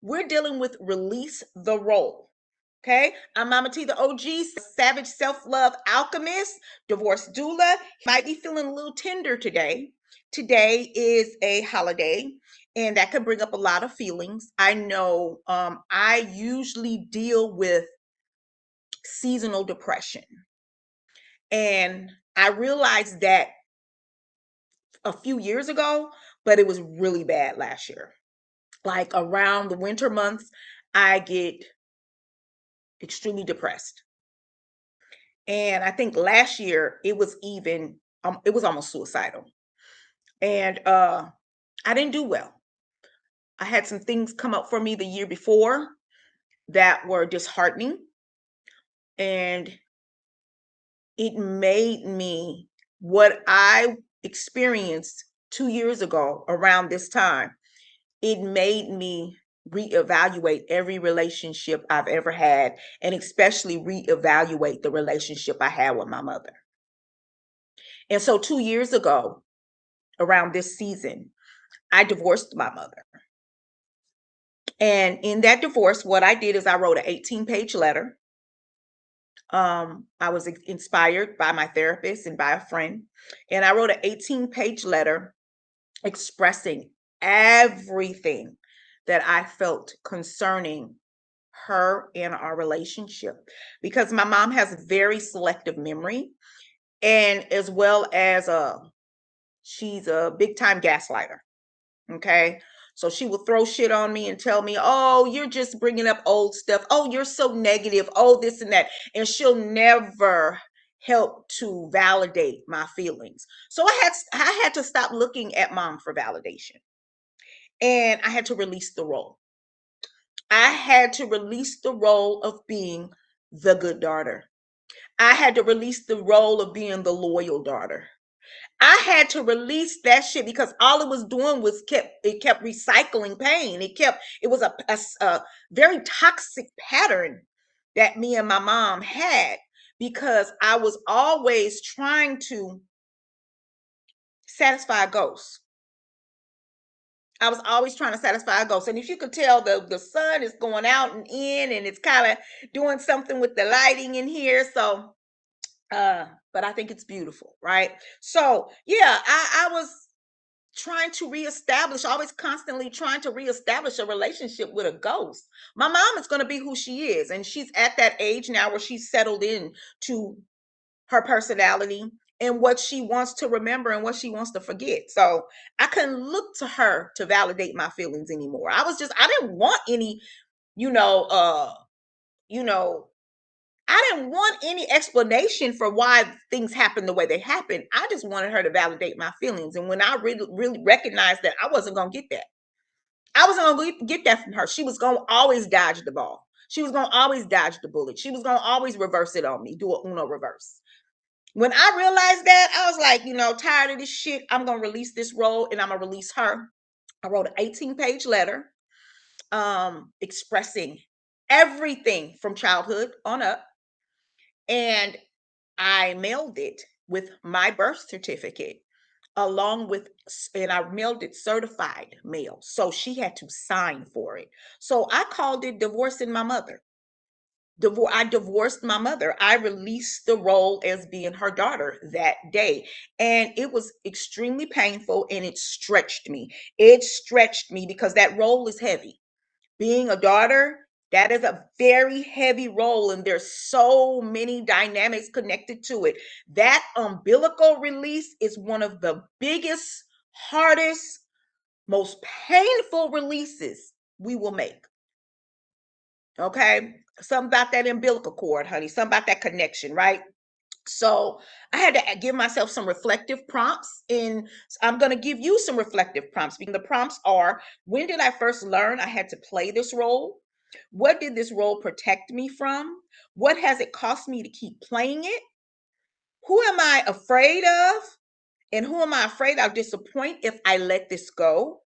We're dealing with release the role. Okay, I'm Mama T, the OG, savage self-love alchemist, divorce doula. Might be feeling a little tender today. Today is a holiday, and that could bring up a lot of feelings. I know I usually deal with seasonal depression, and I realized that a few years ago, but it was really bad last year. Like around the winter months, I get extremely depressed. And I think last year it was almost suicidal. And I didn't do well. I had some things come up for me the year before that were disheartening, and it made me what I experienced 2 years ago around this time. It made me reevaluate every relationship I've ever had, and especially reevaluate the relationship I had with my mother. And so 2 years ago, around this season, I divorced my mother. And in that divorce, what I did is I wrote an 18-page letter. I was inspired by my therapist and by a friend. And I wrote an 18-page letter expressing everything that I felt concerning her and our relationship. Because my mom has a very selective memory, and as well as she's a big time gaslighter. Okay. So she will throw shit on me and tell me, oh, you're just bringing up old stuff. Oh, you're so negative. Oh, this and that. And she'll never help to validate my feelings. So I had to stop looking at mom for validation. And I had to release the role. I had to release the role of being the good daughter. I had to release the role of being the loyal daughter. I had to release that shit because all it was doing was kept recycling pain. It was a very toxic pattern that me and my mom had, because I was always trying to satisfy a ghost. I was always trying to satisfy a ghost. And if you could tell, the sun is going out and in, and it's kind of doing something with the lighting in here. So but I think it's beautiful, right? So yeah, I was trying to reestablish, always constantly trying to reestablish a relationship with a ghost. My mom is going to be who she is, and she's at that age now where she's settled in to her personality and what she wants to remember and what she wants to forget. So I couldn't look to her to validate my feelings anymore. I didn't want any, you know, you know, I didn't want any explanation for why things happened the way they happened. I just wanted her to validate my feelings. And when I really, really recognized that I wasn't going to get that, I wasn't going to get that from her. She was going to always dodge the ball. She was going to always dodge the bullet. She was going to always reverse it on me, do a Uno reverse. When I realized that, I was like, tired of this shit. I'm going to release this role, and I'm going to release her. I wrote an 18-page letter expressing everything from childhood on up. And I mailed it with my birth certificate along with, and I mailed it certified mail. So she had to sign for it. So I called it divorcing my mother. I divorced my mother. I released the role as being her daughter that day. And it was extremely painful, and it stretched me. It stretched me because that role is heavy. Being a daughter, that is a very heavy role, and there's so many dynamics connected to it. That umbilical release is one of the biggest, hardest, most painful releases we will make. Okay? Something about that umbilical cord, honey. Something about that connection, right? So I had to give myself some reflective prompts, and I'm going to give you some reflective prompts. Because the prompts are: when did I first learn I had to play this role? What did this role protect me from? What has it cost me to keep playing it? Who am I afraid of? And who am I afraid I'll disappoint if I let this go?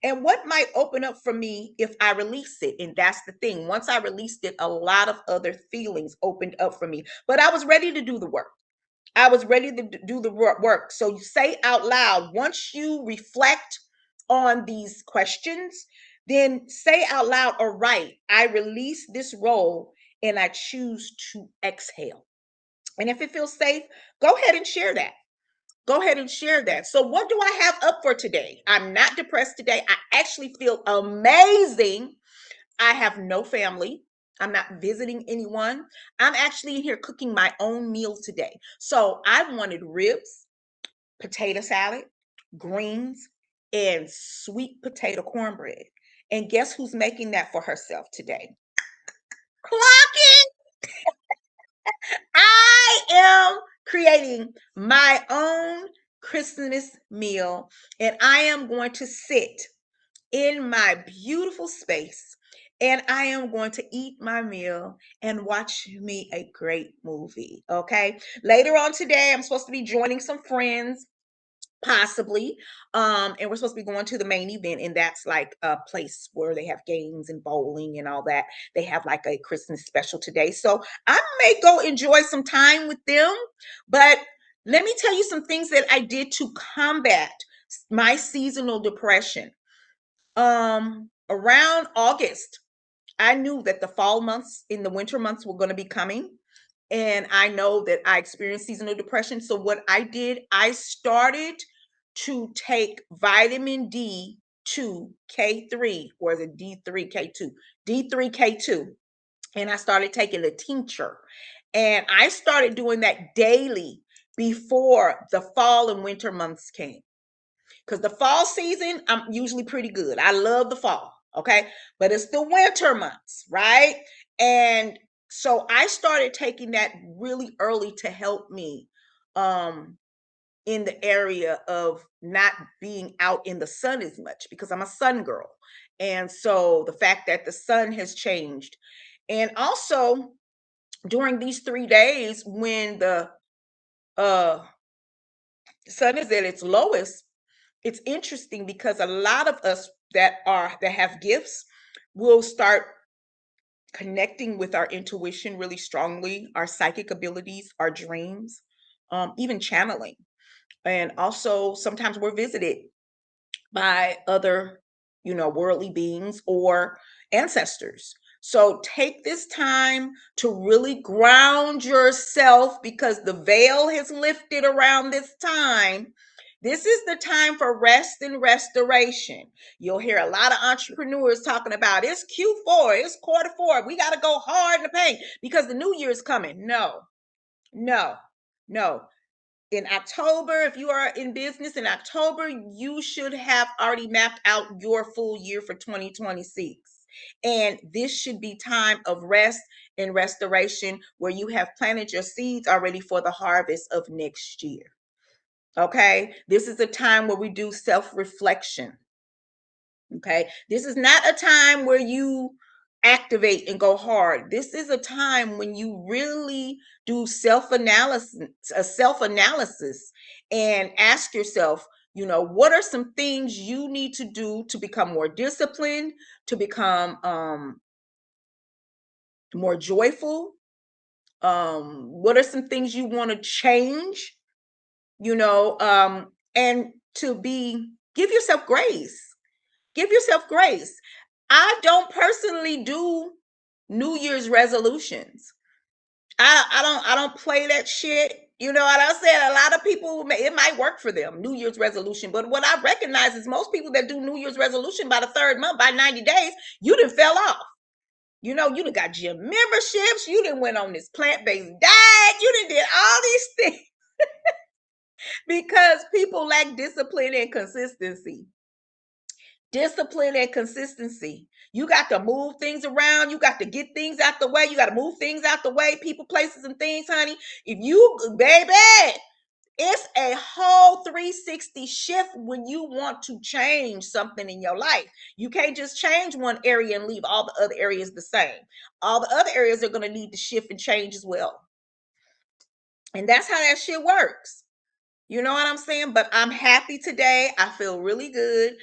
And what might open up for me if I release it? And that's the thing. Once I released it, a lot of other feelings opened up for me. But I was ready to do the work. I was ready to do the work. So you say out loud, once you reflect on these questions, then say out loud or write, I release this role and I choose to exhale. And if it feels safe, go ahead and share that. Go ahead and share that. So, what do I have up for today? I'm not depressed today. I actually feel amazing. I have no family. I'm not visiting anyone. I'm actually in here cooking my own meal today. So, I wanted ribs, potato salad, greens, and sweet potato cornbread. And guess who's making that for herself today? Clock. I am creating my own Christmas meal, and I am going to sit in my beautiful space and I am going to eat my meal and watch me a great movie. Okay. Later on today, I'm supposed to be joining some friends possibly, and we're supposed to be going to the main event, and that's like a place where they have games and bowling and all that. They have like a Christmas special today, so I may go enjoy some time with them. But let me tell you some things that I did to combat my seasonal depression. Around August, I knew that the fall months in the winter months were going to be coming. And I know that I experienced seasonal depression. So what I did, I started to take vitamin D2 K3, or is it D3 K2? D3 K2. And I started taking the tincture. And I started doing that daily before the fall and winter months came. Because the fall season, I'm usually pretty good. I love the fall, okay? But it's the winter months, right? And so I started taking that really early to help me um in the area of not being out in the sun as much because I'm a sun girl. And so the fact that the sun has changed. And also during these 3 days when the uh sun is at its lowest, it's interesting because a lot of us that have gifts will start connecting with our intuition really strongly, our psychic abilities, our dreams, even channeling. And also sometimes we're visited by other, worldly beings or ancestors. So take this time to really ground yourself because the veil has lifted around this time. This is the time for rest and restoration. You'll hear a lot of entrepreneurs talking about it's Q4, it's quarter four. We got to go hard in the paint because the new year's coming. No, no, no. In October, if you are in business in October, you should have already mapped out your full year for 2026. And this should be time of rest and restoration where you have planted your seeds already for the harvest of next year. Okay. This is a time where we do self reflection. Okay. This is not a time where you activate and go hard. This is a time when you really do self analysis and ask yourself, what are some things you need to do to become more disciplined, to become more joyful? What are some things you want to change? And to be give yourself grace. Give yourself grace. I don't personally do New Year's resolutions. I don't play that shit. You know what I'm saying? A lot of people it might work for them, New Year's resolution. But what I recognize is most people that do New Year's resolution by the third month, by 90 days, you done fell off. You done got gym memberships, you done went on this plant-based diet, you done did all these things because people lack discipline and consistency. Discipline and consistency. You got to move things around. You got to get things out the way. You got to move things out the way, people, places, and things, honey. If you, baby, it's a whole 360 shift when you want to change something in your life. You can't just change one area and leave all the other areas the same. All the other areas are going to need to shift and change as well. And that's how that shit works. You know what I'm saying? But I'm happy today. I feel really good.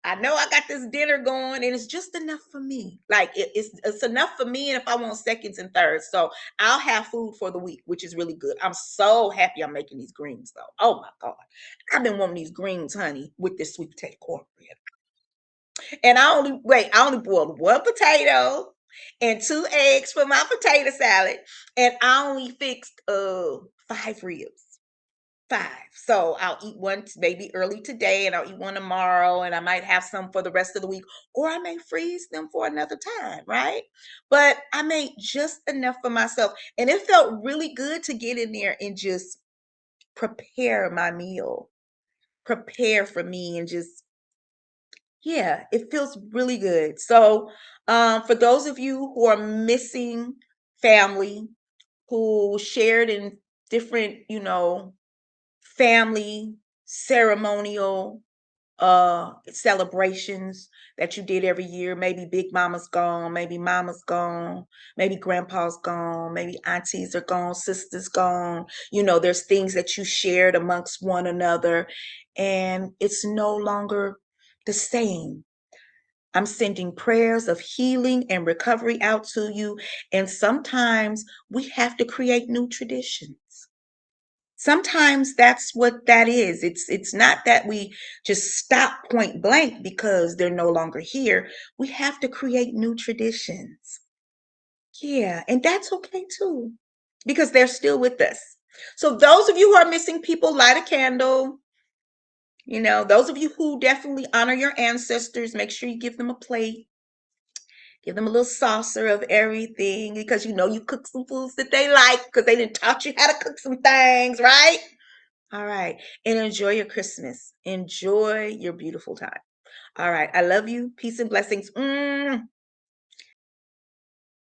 I know I got this dinner going and it's just enough for me. Like it's enough for me. And if I want seconds and thirds, so I'll have food for the week, which is really good. I'm so happy I'm making these greens though. Oh my God. I've been wanting these greens, honey, with this sweet potato cornbread. And I only boiled one potato and two eggs for my potato salad. And I only fixed 5 ribs. Five. So I'll eat one maybe early today and I'll eat one tomorrow and I might have some for the rest of the week or I may freeze them for another time, right? But I made just enough for myself and it felt really good to get in there and just prepare my meal, prepare for me and just yeah, it feels really good. So, for those of you who are missing family, who shared in different, family ceremonial celebrations that you did every year, maybe big mama's gone, maybe mama's gone, maybe grandpa's gone, maybe aunties are gone, sisters gone. There's things that you shared amongst one another, and it's no longer the same. I'm sending prayers of healing and recovery out to you. And sometimes we have to create new traditions. Sometimes that's what that is. It's not that we just stop point blank because they're no longer here. We have to create new traditions. Yeah, and that's okay too because they're still with us. So those of you who are missing people, light a candle. Those of you who definitely honor your ancestors, make sure you give them a plate. Give them a little saucer of everything because you cook some foods that they like because they didn't taught you how to cook some things, right? All right. And enjoy your Christmas. Enjoy your beautiful time. All right. I love you. Peace and blessings.